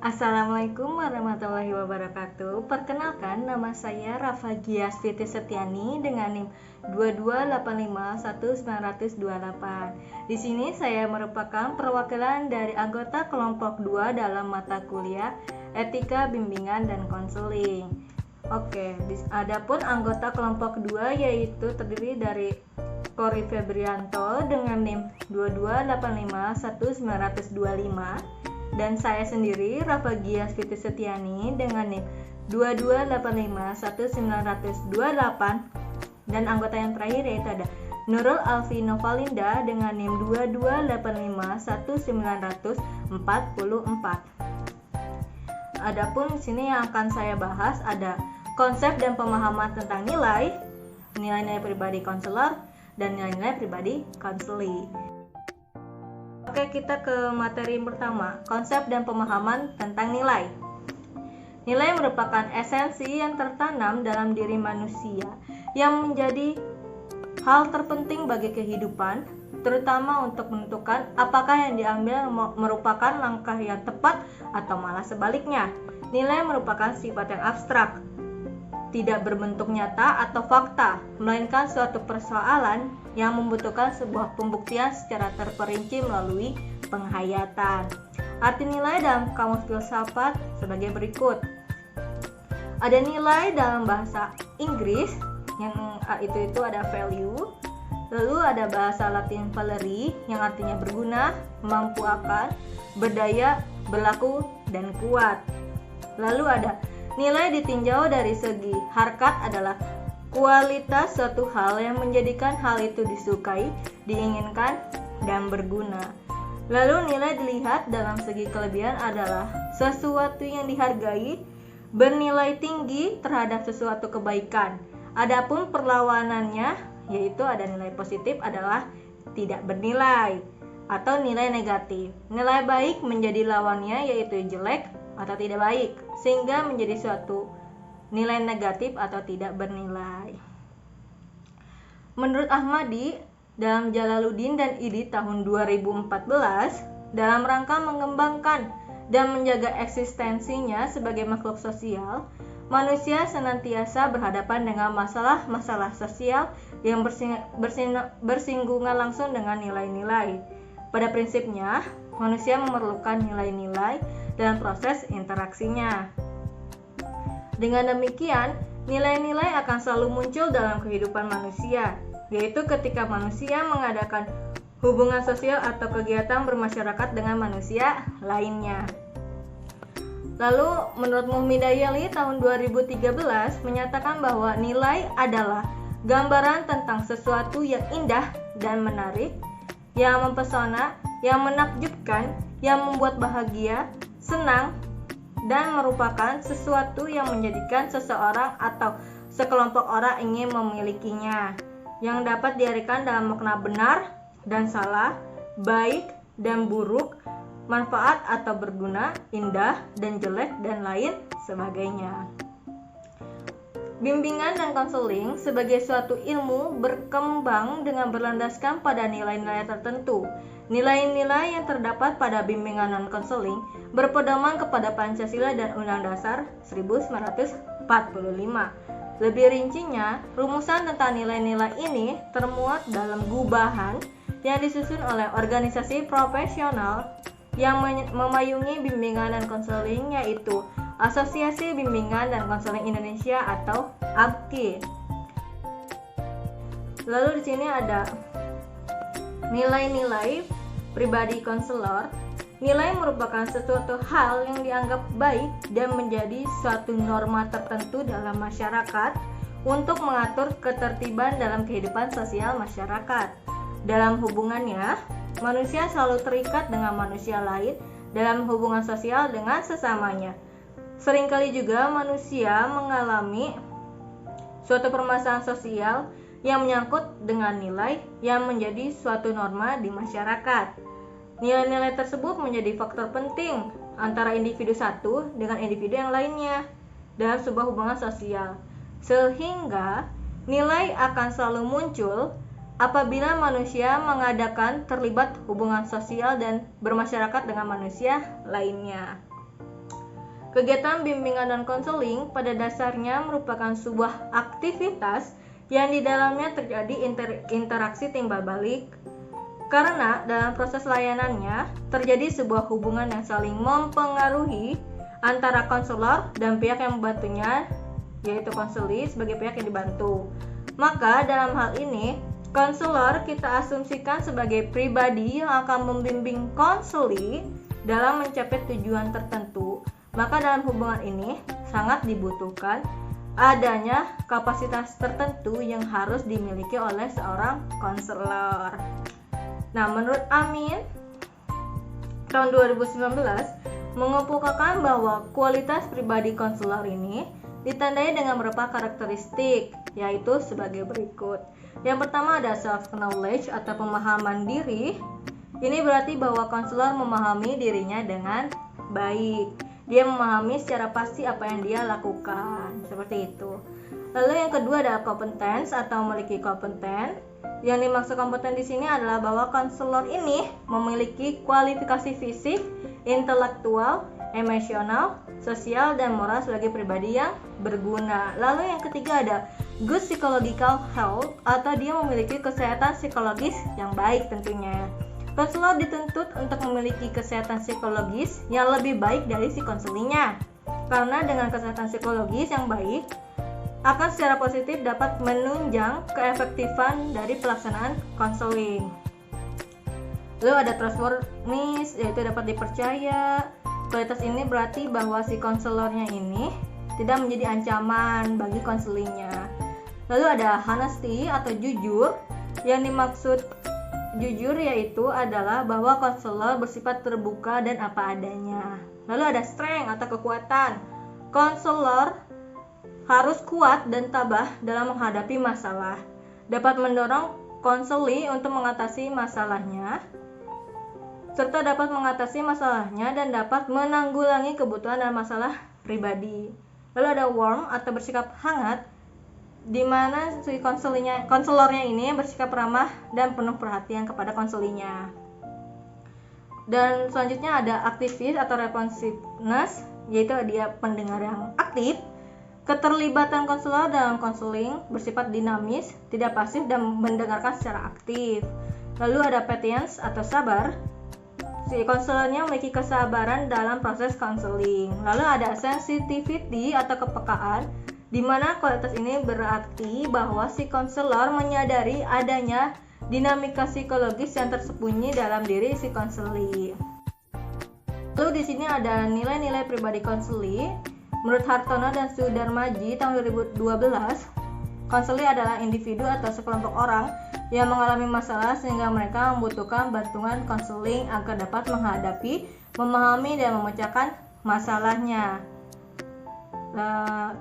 Assalamualaikum warahmatullahi wabarakatuh. Perkenalkan, nama saya Rafa Gias Fitri Setiani dengan NIM 22851928. Di sini saya merupakan perwakilan dari anggota kelompok 2 dalam mata kuliah Etika Bimbingan dan Konseling. Oke, adapun anggota kelompok 2 yaitu terdiri dari Kori Febrianto dengan NIM 22851925 dan saya sendiri Rafa Gias Fitri Setiani dengan NIM 22851928 dan anggota yang terakhir yaitu ada Nurul Alfi Novalinda dengan NIM 22851944. Adapun di sini yang akan saya bahas ada konsep dan pemahaman tentang nilai-nilai pribadi konselor dan nilai-nilai pribadi konseli. Oke, kita ke materi pertama, konsep dan pemahaman tentang nilai. Nilai merupakan esensi yang tertanam dalam diri manusia yang menjadi hal terpenting bagi kehidupan, terutama untuk menentukan apakah yang diambil merupakan langkah yang tepat atau malah sebaliknya. Nilai merupakan sifat yang abstrak, tidak berbentuk nyata atau fakta, melainkan suatu persoalan yang membutuhkan sebuah pembuktian secara terperinci melalui penghayatan. Arti nilai dalam kamus filsafat sebagai berikut. Ada nilai dalam bahasa Inggris yang itu ada value. Lalu ada bahasa Latin valeri yang artinya berguna, mampu akan, berdaya, berlaku, dan kuat. Lalu ada nilai ditinjau dari segi harkat adalah kualitas suatu hal yang menjadikan hal itu disukai, diinginkan, dan berguna. Lalu nilai dilihat dalam segi kelebihan adalah sesuatu yang dihargai, bernilai tinggi terhadap sesuatu kebaikan. Adapun perlawanannya, yaitu ada nilai positif adalah tidak bernilai atau nilai negatif. Nilai baik menjadi lawannya yaitu jelek atau tidak baik, sehingga menjadi suatu nilai negatif atau tidak bernilai. Menurut Ahmadi, dalam Jalaluddin dan Idi tahun 2014, dalam rangka mengembangkan dan menjaga eksistensinya sebagai makhluk sosial, manusia senantiasa berhadapan dengan masalah-masalah sosial yang bersinggungan langsung dengan nilai-nilai. Pada prinsipnya, manusia memerlukan nilai-nilai dalam proses interaksinya. Dengan demikian, nilai-nilai akan selalu muncul dalam kehidupan manusia, yaitu ketika manusia mengadakan hubungan sosial atau kegiatan bermasyarakat dengan manusia lainnya. Lalu, menurut Muhmidayali tahun 2013 menyatakan bahwa nilai adalah gambaran tentang sesuatu yang indah dan menarik, yang mempesona, yang menakjubkan, yang membuat bahagia, senang, dan merupakan sesuatu yang menjadikan seseorang atau sekelompok orang ingin memilikinya, yang dapat diartikan dalam makna benar dan salah, baik dan buruk, manfaat atau berguna, indah dan jelek, dan lain sebagainya. Bimbingan dan konseling sebagai suatu ilmu berkembang dengan berlandaskan pada nilai-nilai tertentu. Nilai-nilai yang terdapat pada bimbingan dan konseling berpedoman kepada Pancasila dan Undang Dasar 1945. Lebih rincinya, rumusan tentang nilai-nilai ini termuat dalam gubahan yang disusun oleh organisasi profesional yang memayungi bimbingan dan konseling, yaitu Asosiasi Bimbingan dan Konseling Indonesia atau ABKI. Lalu di sini ada nilai-nilai pribadi konselor. Nilai merupakan sesuatu hal yang dianggap baik dan menjadi suatu norma tertentu dalam masyarakat untuk mengatur ketertiban dalam kehidupan sosial masyarakat. Dalam hubungannya, manusia selalu terikat dengan manusia lain dalam hubungan sosial dengan sesamanya. Seringkali juga manusia mengalami suatu permasalahan sosial yang menyangkut dengan nilai yang menjadi suatu norma di masyarakat. Nilai-nilai tersebut menjadi faktor penting antara individu satu dengan individu yang lainnya dalam sebuah hubungan sosial, sehingga nilai akan selalu muncul apabila manusia mengadakan terlibat hubungan sosial dan bermasyarakat dengan manusia lainnya. Kegiatan bimbingan dan konseling pada dasarnya merupakan sebuah aktivitas yang di dalamnya terjadi interaksi timbal balik, karena dalam proses layanannya terjadi sebuah hubungan yang saling mempengaruhi antara konselor dan pihak yang membantunya, yaitu konseli sebagai pihak yang dibantu. Maka dalam hal ini, konselor kita asumsikan sebagai pribadi yang akan membimbing konseli dalam mencapai tujuan tertentu. Maka dalam hubungan ini sangat dibutuhkan adanya kapasitas tertentu yang harus dimiliki oleh seorang konselor. Nah, menurut Amin, tahun 2019 mengemukakan bahwa kualitas pribadi konselor ini ditandai dengan beberapa karakteristik, yaitu sebagai berikut. Yang pertama ada self-knowledge atau pemahaman diri. Ini berarti bahwa konselor memahami dirinya dengan baik. Dia memahami secara pasti apa yang dia lakukan, seperti itu. Lalu yang kedua ada competence atau memiliki kompeten. Yang dimaksud kompeten di sini adalah bahwa konselor ini memiliki kualifikasi fisik, intelektual, emosional, sosial, dan moral sebagai pribadi yang berguna. Lalu yang ketiga ada good psychological health atau dia memiliki kesehatan psikologis yang baik tentunya. Konselor dituntut untuk memiliki kesehatan psikologis yang lebih baik dari si konselinya. Karena dengan kesehatan psikologis yang baik akan secara positif dapat menunjang keefektifan dari pelaksanaan konseling. Lalu ada trustworthiness, yaitu dapat dipercaya. Kualitas ini berarti bahwa si konselornya ini tidak menjadi ancaman bagi konselingnya. Lalu ada honesty atau jujur. Yang dimaksud jujur yaitu adalah bahwa konselor bersifat terbuka dan apa adanya. Lalu ada strength atau kekuatan. Konselor harus kuat dan tabah dalam menghadapi masalah. Dapat mendorong konseli untuk mengatasi masalahnya, serta dapat mengatasi masalahnya dan dapat menanggulangi kebutuhan dan masalah pribadi. Lalu ada warm atau bersikap hangat, di mana si konselornya ini bersikap ramah dan penuh perhatian kepada konselinya. Dan selanjutnya ada aktivis atau responsiveness, yaitu dia pendengar yang aktif. Keterlibatan konselor dalam konseling bersifat dinamis, tidak pasif dan mendengarkan secara aktif. Lalu ada patience atau sabar. Si konselornya memiliki kesabaran dalam proses konseling. Lalu ada sensitivity atau kepekaan, di mana kualitas ini berarti bahwa si konselor menyadari adanya dinamika psikologis yang tersembunyi dalam diri si konseli. Lalu di sini ada nilai-nilai pribadi konseli. Menurut Hartono dan Sudarmaji tahun 2012, konseli adalah individu atau sekelompok orang yang mengalami masalah sehingga mereka membutuhkan bantuan konseling agar dapat menghadapi, memahami, dan memecahkan masalahnya.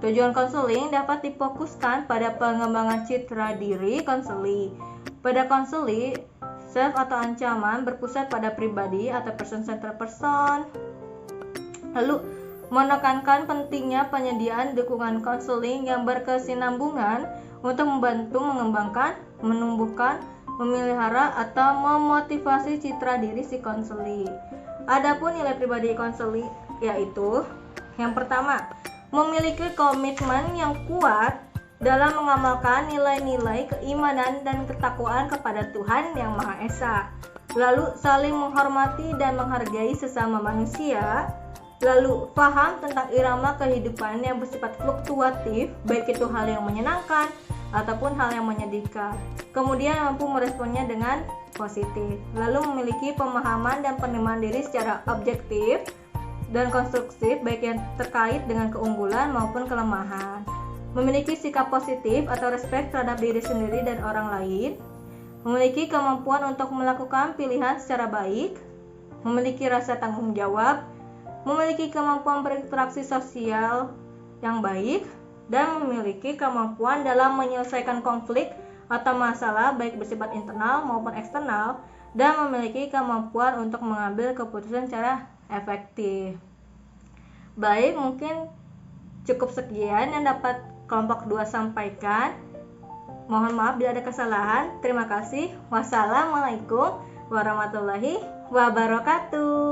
Tujuan konseling dapat difokuskan pada pengembangan citra diri konseli. Pada konseli, self atau ancaman berpusat pada pribadi atau person-centered person. Lalu menekankan pentingnya penyediaan dukungan konseling yang berkesinambungan untuk membantu mengembangkan, menumbuhkan, memelihara, atau memotivasi citra diri si konseli. Adapun nilai pribadi konseli yaitu yang pertama, memiliki komitmen yang kuat dalam mengamalkan nilai-nilai keimanan dan ketakwaan kepada Tuhan Yang Maha Esa. Lalu saling menghormati dan menghargai sesama manusia. Lalu paham tentang irama kehidupan yang bersifat fluktuatif, baik itu hal yang menyenangkan ataupun hal yang menyedihkan. Kemudian mampu meresponnya dengan positif. Lalu memiliki pemahaman dan penerimaan diri secara objektif dan konstruktif, baik yang terkait dengan keunggulan maupun kelemahan. Memiliki sikap positif atau respect terhadap diri sendiri dan orang lain. Memiliki kemampuan untuk melakukan pilihan secara baik. Memiliki rasa tanggung jawab. Memiliki kemampuan berinteraksi sosial yang baik, dan memiliki kemampuan dalam menyelesaikan konflik atau masalah baik bersifat internal maupun eksternal, dan memiliki kemampuan untuk mengambil keputusan secara efektif. Baik, mungkin cukup sekian yang dapat kelompok 2 sampaikan. Mohon maaf bila ada kesalahan. Terima kasih. Wassalamualaikum warahmatullahi wabarakatuh.